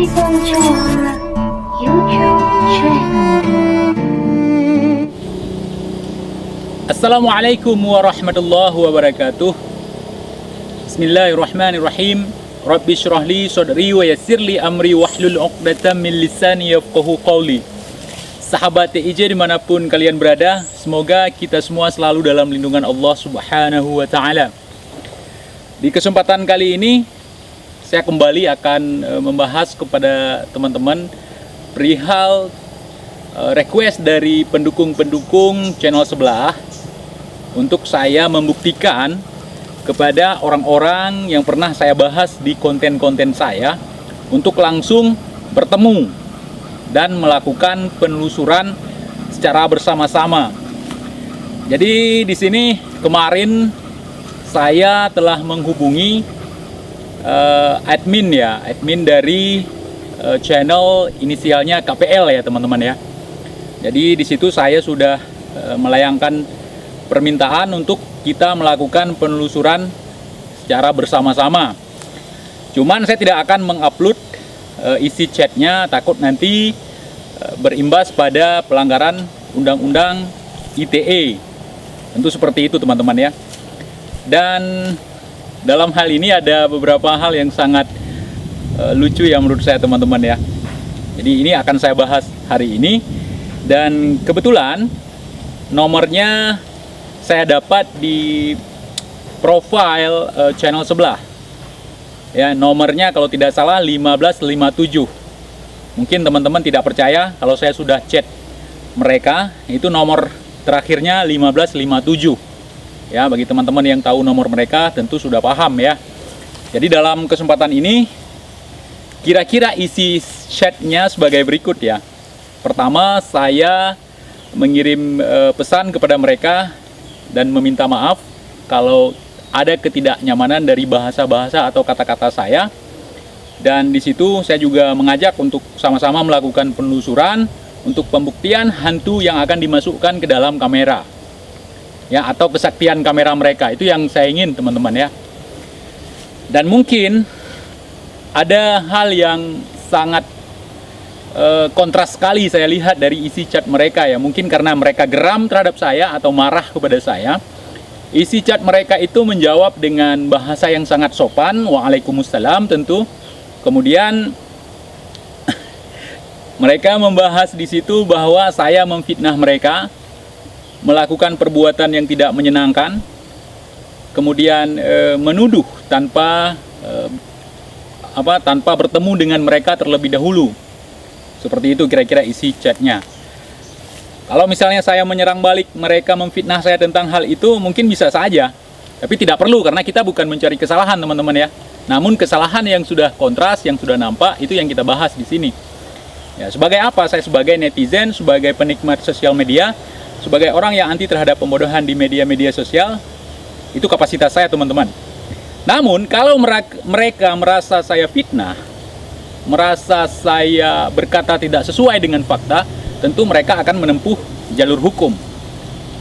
Citoncoa YouTube channel. Assalamualaikum warahmatullahi wabarakatuh. Bismillahirrahmanirrahim. Rabbi syrahli sadri wa yassirli amri wahlul 'uqdatam min lisani yafqahu qawli. Sahabat TIJ dimanapun kalian berada, semoga kita semua selalu dalam lindungan Allah Subhanahu wa Ta'ala. Di kesempatan kali ini saya kembali akan membahas kepada teman-teman perihal request dari pendukung-pendukung channel sebelah untuk saya membuktikan kepada orang-orang yang pernah saya bahas di konten-konten saya untuk langsung bertemu dan melakukan penelusuran secara bersama-sama. Jadi di sini kemarin saya telah menghubungi admin dari channel inisialnya KPL ya teman-teman ya. Jadi di situ saya sudah melayangkan permintaan untuk kita melakukan penelusuran secara bersama-sama. Cuman saya tidak akan mengupload isi chatnya, takut nanti berimbas pada pelanggaran undang-undang ITE. Tentu seperti itu teman-teman ya. Dan dalam hal ini ada beberapa hal yang sangat lucu ya menurut saya teman-teman ya. Jadi ini akan saya bahas hari ini. Dan kebetulan nomornya saya dapat di profile channel sebelah. Ya, nomornya kalau tidak salah 1557. Mungkin teman-teman tidak percaya kalau saya sudah chat mereka, itu nomor terakhirnya 1557. Ya, bagi teman-teman yang tahu nomor mereka tentu sudah paham ya. Jadi dalam kesempatan ini kira-kira isi chatnya sebagai berikut ya. Pertama, saya mengirim pesan kepada mereka dan meminta maaf kalau ada ketidaknyamanan dari bahasa-bahasa atau kata-kata saya. Dan di situ saya juga mengajak untuk sama-sama melakukan penelusuran untuk pembuktian hantu yang akan dimasukkan ke dalam kamera. Ya, atau kesaktian kamera mereka. Itu yang saya ingin teman-teman ya. Dan mungkin ada hal yang sangat kontras sekali saya lihat dari isi chat mereka ya. Mungkin karena mereka geram terhadap saya atau marah kepada saya. Isi chat mereka itu menjawab dengan bahasa yang sangat sopan, waalaikumsalam tentu. Kemudian mereka membahas di situ bahwa saya memfitnah mereka, melakukan perbuatan yang tidak menyenangkan, kemudian menuduh tanpa bertemu dengan mereka terlebih dahulu. Seperti itu kira-kira isi chatnya. Kalau misalnya saya menyerang balik, mereka memfitnah saya tentang hal itu, mungkin bisa saja. Tapi tidak perlu, karena kita bukan mencari kesalahan teman-teman ya. Namun kesalahan yang sudah kontras, yang sudah nampak, itu yang kita bahas di sini. Ya, sebagai apa? Saya sebagai netizen, sebagai penikmat sosial media, sebagai orang yang anti terhadap pembodohan di media-media sosial, itu kapasitas saya teman-teman. Namun kalau mereka merasa saya fitnah, merasa saya berkata tidak sesuai dengan fakta, tentu mereka akan menempuh jalur hukum.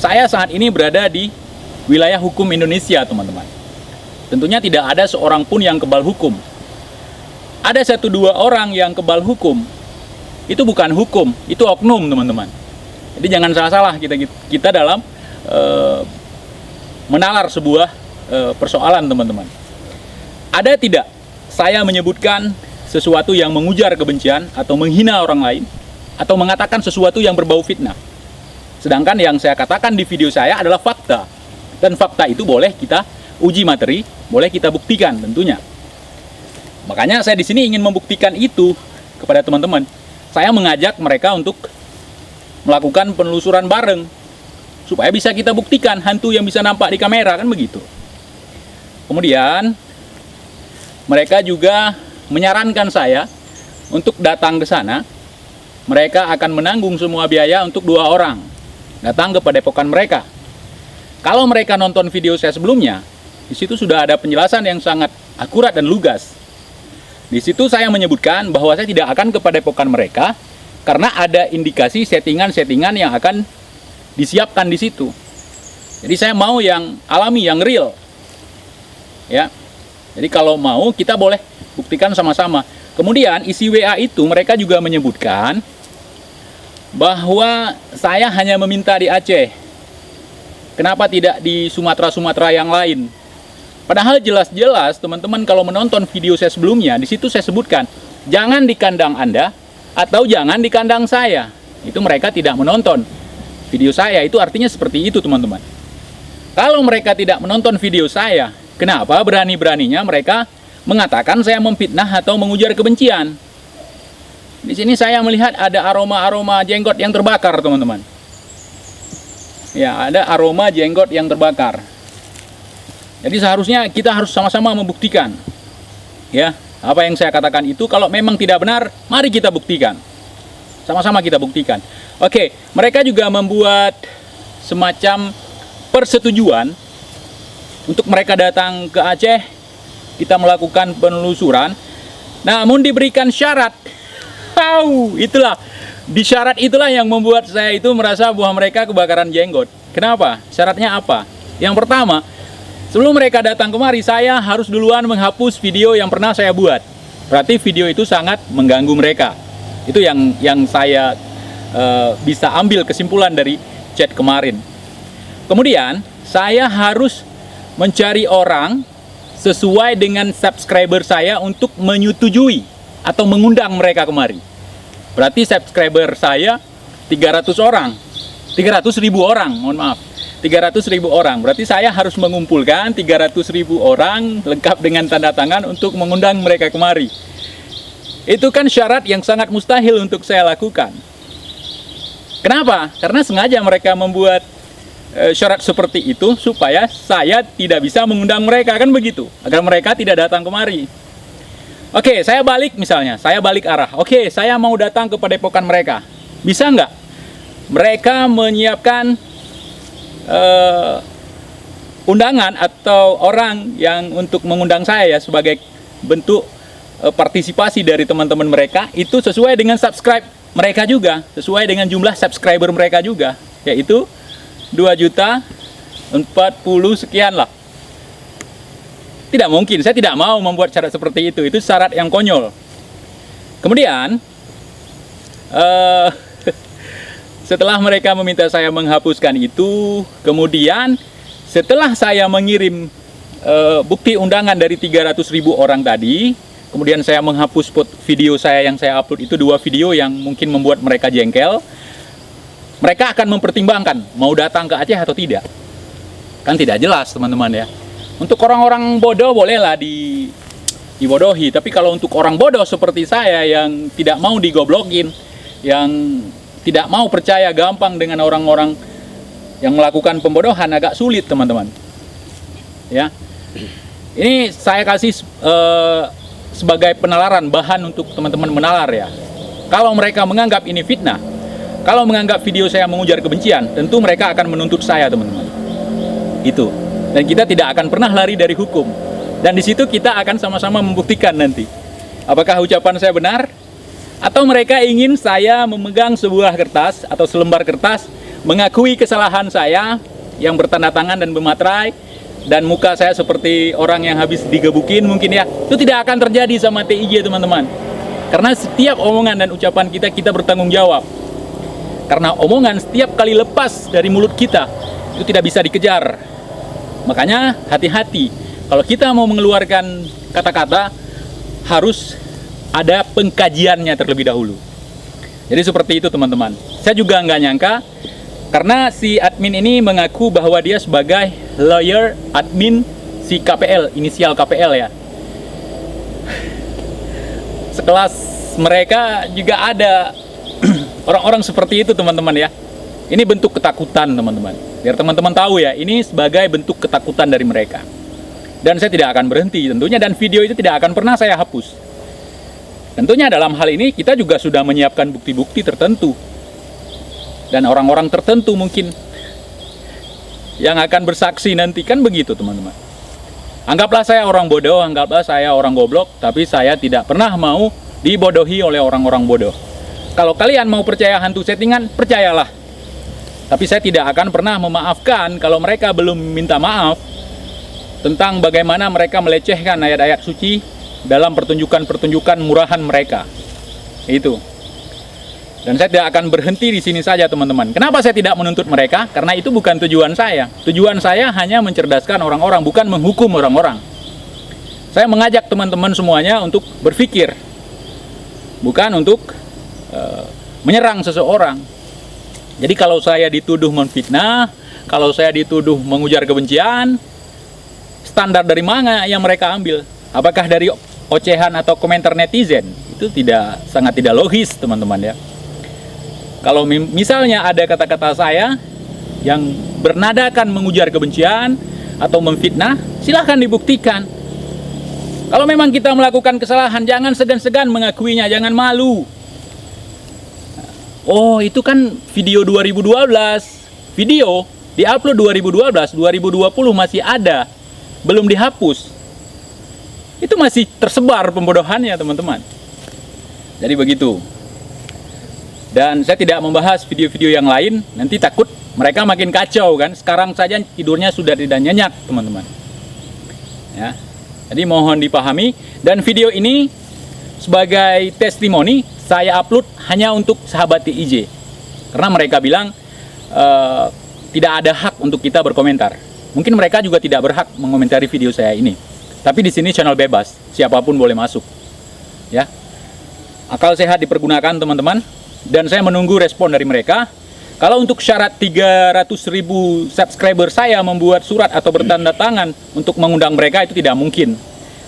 Saya saat ini berada di wilayah hukum Indonesia teman-teman. Tentunya tidak ada seorang pun yang kebal hukum. Ada 1-2 orang yang kebal hukum. Itu bukan hukum, itu oknum teman-teman. Jadi jangan salah-salah kita dalam menalar sebuah persoalan teman-teman. Ada tidak saya menyebutkan sesuatu yang mengujar kebencian atau menghina orang lain atau mengatakan sesuatu yang berbau fitnah? Sedangkan yang saya katakan di video saya adalah fakta. Dan fakta itu boleh kita uji materi, boleh kita buktikan tentunya. Makanya saya di sini ingin membuktikan itu kepada teman-teman. Saya mengajak mereka untuk melakukan penelusuran bareng supaya bisa kita buktikan hantu yang bisa nampak di kamera, kan begitu. Kemudian mereka juga menyarankan saya untuk datang ke sana. Mereka akan menanggung semua biaya untuk 2 orang datang ke padepokan mereka. Kalau mereka nonton video saya sebelumnya, di situ sudah ada penjelasan yang sangat akurat dan lugas. Di situ saya menyebutkan bahwa saya tidak akan ke padepokan mereka karena ada indikasi settingan-settingan yang akan disiapkan di situ. Jadi saya mau yang alami, yang real. Ya. Jadi kalau mau kita boleh buktikan sama-sama. Kemudian isi WA itu mereka juga menyebutkan bahwa saya hanya meminta di Aceh. Kenapa tidak di Sumatera-Sumatera yang lain? Padahal jelas-jelas teman-teman kalau menonton video saya sebelumnya, di situ saya sebutkan, jangan di kandang Anda atau jangan di kandang saya. Itu mereka tidak menonton video saya, itu artinya seperti itu teman-teman. Kalau mereka tidak menonton video saya, kenapa berani-beraninya mereka mengatakan saya memfitnah atau mengujar kebencian? Di sini saya melihat ada aroma-aroma jenggot yang terbakar, teman-teman. Ya, ada aroma jenggot yang terbakar. Jadi seharusnya kita harus sama-sama membuktikan. Ya, apa yang saya katakan itu kalau memang tidak benar, mari kita buktikan. Sama-sama kita buktikan. Oke, mereka juga membuat semacam persetujuan untuk mereka datang ke Aceh, kita melakukan penelusuran. Namun diberikan syarat. Itulah di syarat itulah yang membuat saya itu merasa bahwa mereka kebakaran jenggot. Kenapa? Syaratnya apa? Yang pertama, sebelum mereka datang kemari, saya harus duluan menghapus video yang pernah saya buat. Berarti video itu sangat mengganggu mereka. Itu yang saya bisa ambil kesimpulan dari chat kemarin. Kemudian saya harus mencari orang sesuai dengan subscriber saya untuk menyetujui atau mengundang mereka kemari. Berarti subscriber saya 300 orang. 300.000 orang, mohon maaf. 300.000 orang. Berarti saya harus mengumpulkan 300.000 orang lengkap dengan tanda tangan untuk mengundang mereka kemari. Itu kan syarat yang sangat mustahil untuk saya lakukan. Kenapa? Karena sengaja mereka membuat syarat seperti itu supaya saya tidak bisa mengundang mereka, kan begitu, agar mereka tidak datang kemari. Oke, saya balik misalnya, saya balik arah. Oke, saya mau datang ke padepokan mereka. Bisa nggak? Mereka menyiapkan undangan atau orang yang untuk mengundang saya ya, sebagai bentuk partisipasi dari teman-teman mereka, itu sesuai dengan subscribe mereka juga, sesuai dengan jumlah subscriber mereka juga, yaitu 2.040 sekian lah. Tidak mungkin, saya tidak mau membuat syarat seperti itu syarat yang konyol. Kemudian setelah mereka meminta saya menghapuskan itu, kemudian setelah saya mengirim bukti undangan dari 300.000 orang tadi, kemudian saya menghapus video saya yang saya upload itu, 2 video yang mungkin membuat mereka jengkel. Mereka akan mempertimbangkan mau datang ke Aceh atau tidak. Kan tidak jelas teman-teman ya. Untuk orang-orang bodoh bolehlah dibodohi, tapi kalau untuk orang bodoh seperti saya yang tidak mau digoblokin, yang tidak mau percaya gampang dengan orang-orang yang melakukan pembodohan, agak sulit teman-teman. Ya, ini saya kasih sebagai penalaran, bahan untuk teman-teman menalar ya. Kalau mereka menganggap ini fitnah, kalau menganggap video saya mengujar kebencian, tentu mereka akan menuntut saya teman-teman. Itu. Dan kita tidak akan pernah lari dari hukum. Dan di situ kita akan sama-sama membuktikan nanti apakah ucapan saya benar, atau mereka ingin saya memegang sebuah kertas atau selembar kertas mengakui kesalahan saya yang bertanda tangan dan bermaterai, dan muka saya seperti orang yang habis digebukin mungkin ya. Itu tidak akan terjadi sama TIJ teman-teman. Karena setiap omongan dan ucapan kita bertanggung jawab. Karena omongan setiap kali lepas dari mulut kita itu tidak bisa dikejar. Makanya hati-hati, kalau kita mau mengeluarkan kata-kata harus ada pengkajiannya terlebih dahulu. Jadi seperti itu teman-teman. Saya juga nggak nyangka, karena si admin ini mengaku bahwa dia sebagai lawyer admin si KPL, inisial KPL ya. Sekelas mereka juga ada orang-orang seperti itu teman-teman ya. Ini bentuk ketakutan teman-teman. Biar teman-teman tahu ya, ini sebagai bentuk ketakutan dari mereka. Dan saya tidak akan berhenti tentunya, dan video itu tidak akan pernah saya hapus. Tentunya dalam hal ini kita juga sudah menyiapkan bukti-bukti tertentu. Dan orang-orang tertentu mungkin yang akan bersaksi nanti, kan begitu teman-teman. Anggaplah saya orang bodoh, anggaplah saya orang goblok, tapi saya tidak pernah mau dibodohi oleh orang-orang bodoh. Kalau kalian mau percaya hantu settingan, percayalah. Tapi saya tidak akan pernah memaafkan kalau mereka belum minta maaf tentang bagaimana mereka melecehkan ayat-ayat suci dalam pertunjukan-pertunjukan murahan mereka. Itu. Dan saya tidak akan berhenti di sini saja, teman-teman. Kenapa saya tidak menuntut mereka? Karena itu bukan tujuan saya. Tujuan saya hanya mencerdaskan orang-orang, bukan menghukum orang-orang. Saya mengajak teman-teman semuanya untuk berpikir, bukan untuk menyerang seseorang. Jadi kalau saya dituduh memfitnah, kalau saya dituduh mengujar kebencian, standar dari mana yang mereka ambil? Apakah dari ocehan atau komentar netizen? Itu sangat tidak logis, teman-teman ya. Kalau misalnya ada kata-kata saya yang bernadakan mengujar kebencian atau memfitnah, silahkan dibuktikan. Kalau memang kita melakukan kesalahan, jangan segan-segan mengakuinya, jangan malu. Oh, itu kan video 2012. Video di-upload 2012, 2020 masih ada, belum dihapus. Itu masih tersebar pembodohannya, teman-teman. Jadi begitu. Dan saya tidak membahas video-video yang lain, nanti takut mereka makin kacau kan. Sekarang saja tidurnya sudah tidak nyenyak, teman-teman. Ya. Jadi mohon dipahami. Dan video ini sebagai testimoni saya upload hanya untuk sahabat TIJ. Karena mereka bilang tidak ada hak untuk kita berkomentar. Mungkin mereka juga tidak berhak mengomentari video saya ini. Tapi di sini channel bebas, siapapun boleh masuk. Ya. Akal sehat dipergunakan, teman-teman. Dan saya menunggu respon dari mereka. Kalau untuk syarat 300.000 subscriber saya membuat surat atau bertanda tangan untuk mengundang mereka, itu tidak mungkin.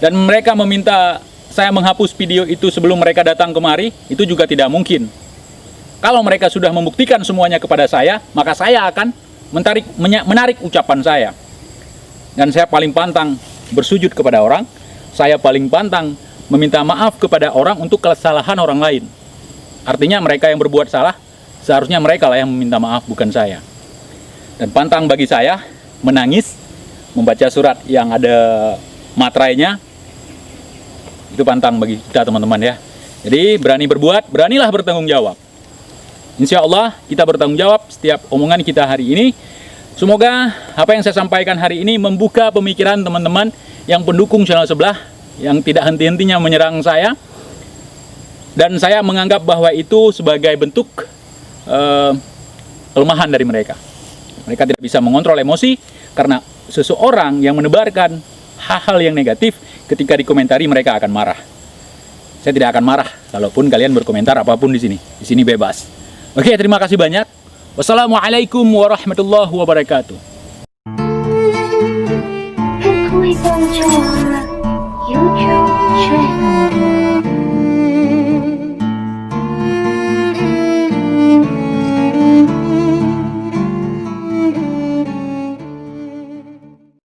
Dan mereka meminta saya menghapus video itu sebelum mereka datang kemari, itu juga tidak mungkin. Kalau mereka sudah membuktikan semuanya kepada saya, maka saya akan menarik ucapan saya. Dan saya paling pantang bersujud kepada orang, saya paling pantang meminta maaf kepada orang untuk kesalahan orang lain. Artinya mereka yang berbuat salah, seharusnya mereka lah yang meminta maaf, bukan saya. Dan pantang bagi saya menangis, membaca surat yang ada materainya, itu pantang bagi kita, teman-teman ya. Jadi berani berbuat, beranilah bertanggung jawab. Insya Allah kita bertanggung jawab setiap omongan kita hari ini. Semoga apa yang saya sampaikan hari ini membuka pemikiran teman-teman yang pendukung channel sebelah, yang tidak henti-hentinya menyerang saya. Dan saya menganggap bahwa itu sebagai bentuk kelemahan dari mereka. Mereka tidak bisa mengontrol emosi karena seseorang yang menebarkan hal-hal yang negatif ketika dikomentari mereka akan marah. Saya tidak akan marah kalaupun kalian berkomentar apapun di sini. Di sini bebas. Oke, terima kasih banyak. Wassalamualaikum warahmatullahi wabarakatuh. Hukui Bonjour YouTube channel.